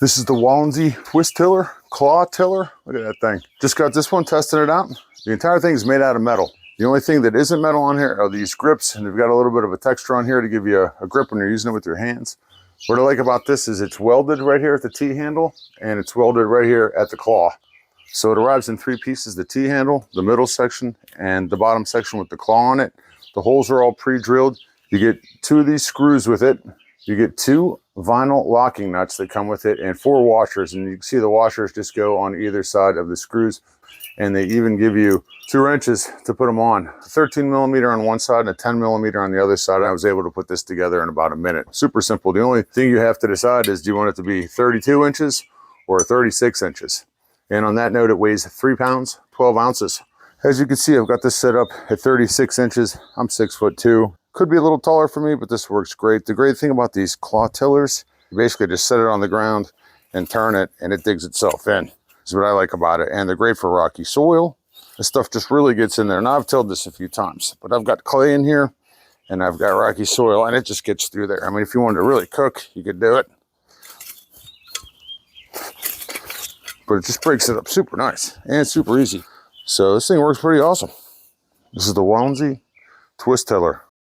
This is the Walensee Twist Tiller, Claw Tiller. Look at that thing. Just got this one, testing it out. The entire thing is made out of metal. The only thing that isn't metal on here are these grips, and they've got a little bit of a texture on here to give you a grip when you're using it with your hands. What I like about this is it's welded right here at the T-handle, and it's welded right here at the claw. So it arrives in 3 pieces, the T-handle, the middle section, and the bottom section with the claw on it. The holes are all pre-drilled. You get 2 of these screws with it. You get 2 vinyl locking nuts that come with it and 4 washers. And you can see the washers just go on either side of the screws. And they even give you 2 wrenches to put them on. A 13 millimeter on one side and a 10 millimeter on the other side. I was able to put this together in about a minute. Super simple. The only thing you have to decide is, do you want it to be 32 inches or 36 inches? And on that note, it weighs 3 pounds, 12 ounces. As you can see, I've got this set up at 36 inches. I'm 6'2". Could be a little taller for me, but this works great. The great thing about these claw tillers, you basically just set it on the ground and turn it, and it digs itself in. Is what I like about it. And they're great for rocky soil. This stuff just really gets in there. Now, I've tilled this a few times, but I've got clay in here, and I've got rocky soil, and it just gets through there. I mean, if you wanted to really cook, you could do it. But it just breaks it up super nice and super easy. So this thing works pretty awesome. This is the Walensee Twist Tiller.